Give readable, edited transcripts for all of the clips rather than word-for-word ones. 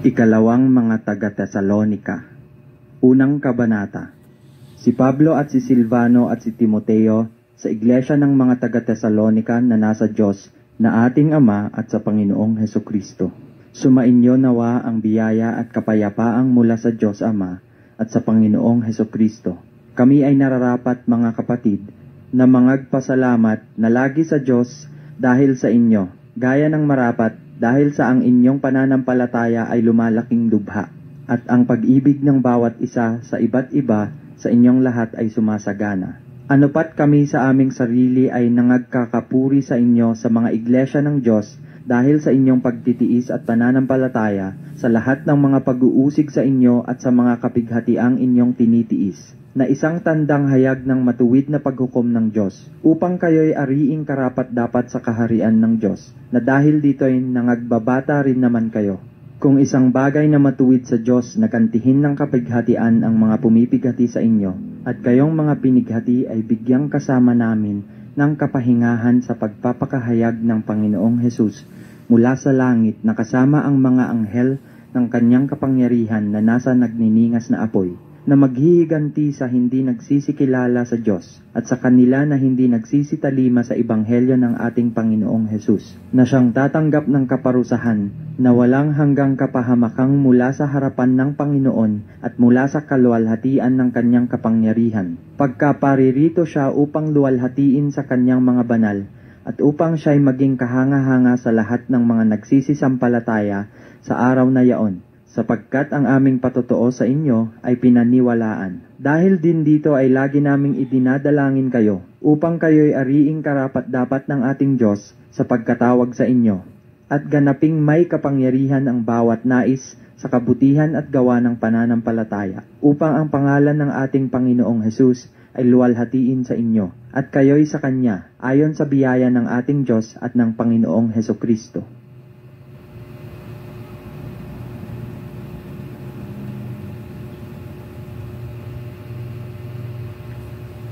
Ikalawang mga taga-Tesalonika. Unang kabanata. Si Pablo at si Silvano at si Timoteo sa iglesia ng mga taga-Tesalonika na nasa Diyos na ating Ama at sa Panginoong Hesukristo. Sumainyo nawa ang biyaya at kapayapaang mula sa Diyos Ama at sa Panginoong Hesukristo. Kami ay nararapat, mga kapatid, na mangagpasalamat na lagi sa Diyos dahil sa inyo, gaya ng marapat dahil sa ang inyong pananampalataya ay lumalaking lubha, at ang pag-ibig ng bawat isa sa iba't iba sa inyong lahat ay sumasagana. Anupat kami sa aming sarili ay nangagkakapuri sa inyo sa mga iglesia ng Diyos dahil sa inyong pagtitiis at pananampalataya sa lahat ng mga pag-uusig sa inyo at sa mga kapighatiang inyong tinitiis, na isang tandang hayag ng matuwid na paghukom ng Diyos, upang kayo'y ariing karapat-dapat sa kaharian ng Diyos, na dahil dito'y nangagbabata rin naman kayo. Kung isang bagay na matuwid sa Diyos na kantihin ng kapighatian ang mga pumipighati sa inyo, at kayong mga pinighati ay bigyang kasama namin ng kapahingahan sa pagpapakahayag ng Panginoong Hesus mula sa langit na kasama ang mga anghel ng kanyang kapangyarihan na nasa nagniningas na apoy, na maghihiganti sa hindi nagsisikilala sa Diyos at sa kanila na hindi nagsisitalima sa ebanghelyo ng ating Panginoong Hesus, na siyang tatanggap ng kaparusahan na walang hanggang kapahamakang mula sa harapan ng Panginoon at mula sa kaluwalhatian ng kanyang kapangyarihan, pagkaparirito siya upang luwalhatiin sa kanyang mga banal at upang siya'y maging kahanga-hanga sa lahat ng mga nagsisisampalataya sa araw na yaon, sapagkat ang aming patotoo sa inyo ay pinaniwalaan. Dahil din dito ay lagi naming idinadalangin kayo, upang kayo'y ariing karapat-dapat ng ating Diyos sa pagkatawag sa inyo, at ganaping may kapangyarihan ang bawat nais sa kabutihan at gawa ng pananampalataya, upang ang pangalan ng ating Panginoong Hesus ay luwalhatiin sa inyo, at kayo'y sa Kanya, ayon sa biyaya ng ating Diyos at ng Panginoong Hesukristo.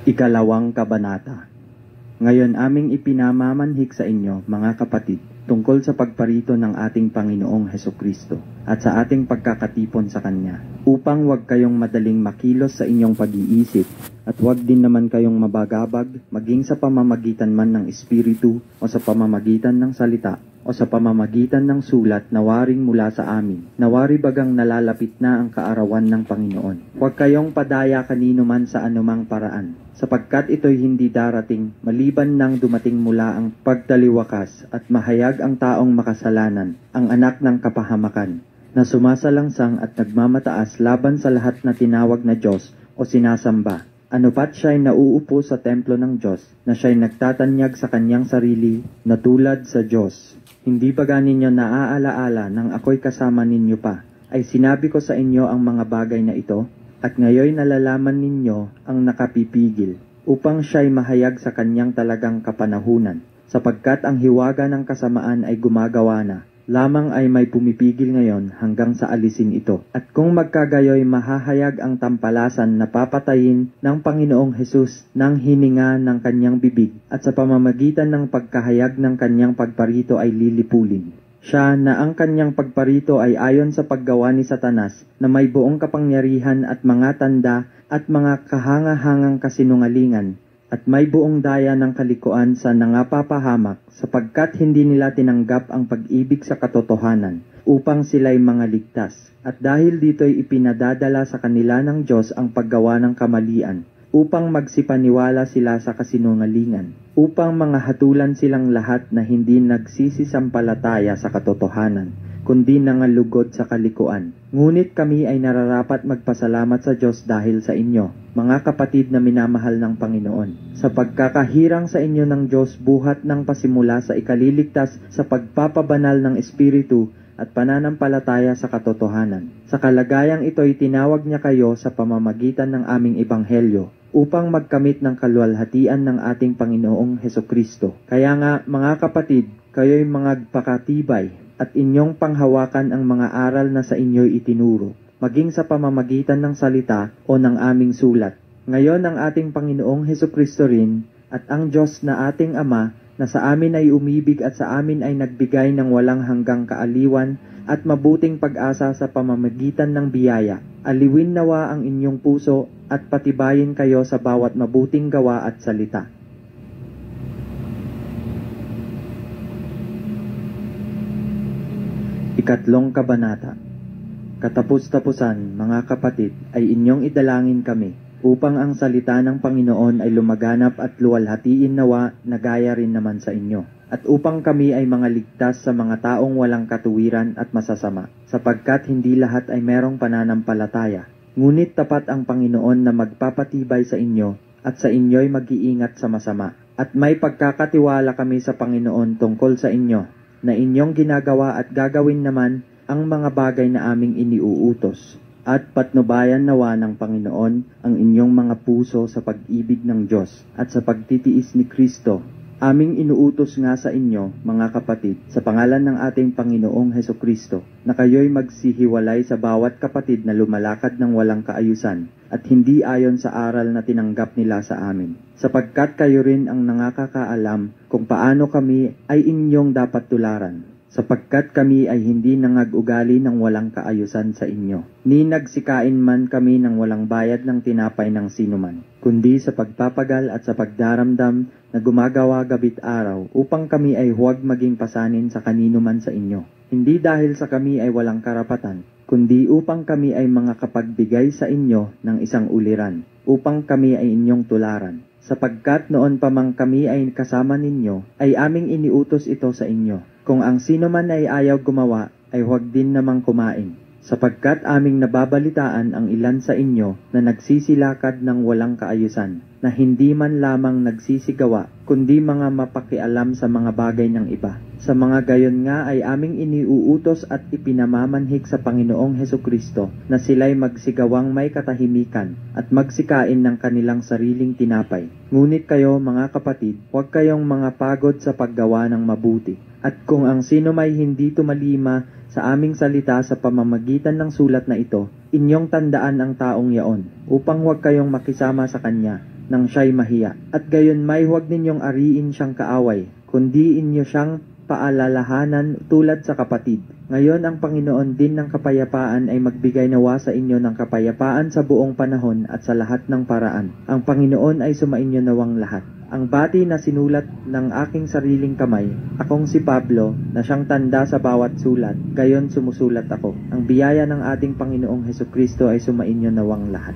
Ikalawang kabanata. Ngayon aming ipinamamanhik sa inyo, mga kapatid, tungkol sa pagparito ng ating Panginoong Hesukristo at sa ating pagkakatipon sa Kanya, upang wag kayong madaling makilos sa inyong pag-iisip at wag din naman kayong mabagabag, maging sa pamamagitan man ng Espiritu o sa pamamagitan ng salita o sa pamamagitan ng sulat na waring mula sa amin, na wari bagang nalalapit na ang kaarawan ng Panginoon. Huwag kayong padaya kanino man sa anumang paraan, sapagkat ito'y hindi darating maliban nang dumating mula ang pagtaliwakas at mahayag ang taong makasalanan, ang anak ng kapahamakan, na sumasalangsang at nagmamataas laban sa lahat na tinawag na Diyos o sinasamba. Anupat siya'y nauupo sa templo ng Diyos, na siya'y nagtatanyag sa kanyang sarili na tulad sa Diyos. Hindi ba ninyo naaalaala nang ako'y kasama ninyo pa, ay sinabi ko sa inyo ang mga bagay na ito, at ngayoy nalalaman ninyo ang nakapipigil, upang siya'y mahayag sa kanyang talagang kapanahunan, sapagkat ang hiwaga ng kasamaan ay gumagawa na, lamang ay may pumipigil ngayon hanggang sa alisin ito. At kung magkagayoy mahahayag ang tampalasan na papatayin ng Panginoong Hesus ng hininga ng kanyang bibig, at sa pamamagitan ng pagkahayag ng kanyang pagparito ay lilipulin. Siya na ang kanyang pagparito ay ayon sa paggawa ni Satanas, na may buong kapangyarihan at mga tanda at mga kahanga-hangang kasinungalingan, at may buong daya ng kalikuan sa nangapapahamak, sapagkat hindi nila tinanggap ang pag-ibig sa katotohanan, upang sila'y mga ligtas. At dahil dito'y ipinadadala sa kanila ng Diyos ang paggawa ng kamalian, upang magsipaniwala sila sa kasinungalingan, upang mga hatulan silang lahat na hindi nagsisisampalataya sa katotohanan, kundi nangalugod sa kalikuan. Ngunit kami ay nararapat magpasalamat sa Diyos dahil sa inyo, mga kapatid na minamahal ng Panginoon, sa pagkakahirang sa inyo ng Diyos buhat ng pasimula sa ikaliligtas sa pagpapabanal ng Espiritu at pananampalataya sa katotohanan. Sa kalagayang ito'y tinawag niya kayo sa pamamagitan ng aming ebanghelyo, upang magkamit ng kaluwalhatian ng ating Panginoong Hesukristo. Kaya nga, mga kapatid, kayo'y magpakatibay at inyong panghawakan ang mga aral na sa inyo'y itinuro, maging sa pamamagitan ng salita o ng aming sulat. Ngayon ang ating Panginoong Hesukristo rin at ang Diyos na ating Ama na sa amin ay umibig at sa amin ay nagbigay ng walang hanggang kaaliwan at mabuting pag-asa sa pamamagitan ng biyaya. Aliwin nawa ang inyong puso at patibayin kayo sa bawat mabuting gawa at salita. Ikatlong Kabanata. Katapus-tapusan, mga kapatid, ay inyong idalangin kami, upang ang salita ng Panginoon ay lumaganap at luwalhatiin nawa na gaya rin naman sa inyo, at upang kami ay mga ligtas sa mga taong walang katuwiran at masasama, sapagkat hindi lahat ay merong pananampalataya. Ngunit tapat ang Panginoon na magpapatibay sa inyo, at sa inyo'y mag-iingat sa masama. At may pagkakatiwala kami sa Panginoon tungkol sa inyo, na inyong ginagawa at gagawin naman ang mga bagay na aming iniuutos, at patnubayan nawa ng Panginoon ang inyong mga puso sa pag-ibig ng Diyos at sa pagtitiis ni Kristo. Aming inuutos nga sa inyo, mga kapatid, sa pangalan ng ating Panginoong Hesukristo, na kayo'y magsihiwalay sa bawat kapatid na lumalakad ng walang kaayusan at hindi ayon sa aral na tinanggap nila sa amin, sapagkat kayo rin ang nakakaalam kung paano kami ay inyong dapat tularan, sapagkat kami ay hindi nangag-ugali ng walang kaayusan sa inyo, ni nagsikain man kami ng walang bayad ng tinapay ng sinuman, kundi sa pagpapagal at sa pagdaramdam na gumagawa gabit araw, upang kami ay huwag maging pasanin sa kanino man sa inyo. Hindi dahil sa kami ay walang karapatan, kundi upang kami ay mga kapagbigay sa inyo ng isang uliran, upang kami ay inyong tularan. Sapagkat noon pa mang kami ay kasama ninyo, ay aming iniutos ito sa inyo. Kung ang sino man ay ayaw gumawa, ay huwag din namang kumain. Sapagkat aming nababalitaan ang ilan sa inyo na nagsisilakad ng walang kaayusan, na hindi man lamang nagsisigawa, kundi mga mapakialam sa mga bagay ng iba. Sa mga gayon nga ay aming iniuutos at ipinamamanhik sa Panginoong Hesukristo na sila'y magsigawang may katahimikan at magsikain ng kanilang sariling tinapay. Ngunit kayo, mga kapatid, huwag kayong mga pagod sa paggawa ng mabuti. At kung ang sino may hindi tumalima sa aming salita sa pamamagitan ng sulat na ito, inyong tandaan ang taong yaon, upang huwag kayong makisama sa kanya nang siya'y mahiya. At gayon may huwag ninyong ariin siyang kaaway, kundi inyo siyang paalalahanan tulad sa kapatid. Ngayon ang Panginoon din ng kapayapaan ay magbigay nawa sa inyo ng kapayapaan sa buong panahon at sa lahat ng paraan. Ang Panginoon ay sumainyo nawang lahat. Ang bati na sinulat ng aking sariling kamay, akong si Pablo, na siyang tanda sa bawat sulat, gayon sumusulat ako. Ang biyaya ng ating Panginoong Hesukristo ay sumainyo nawang lahat.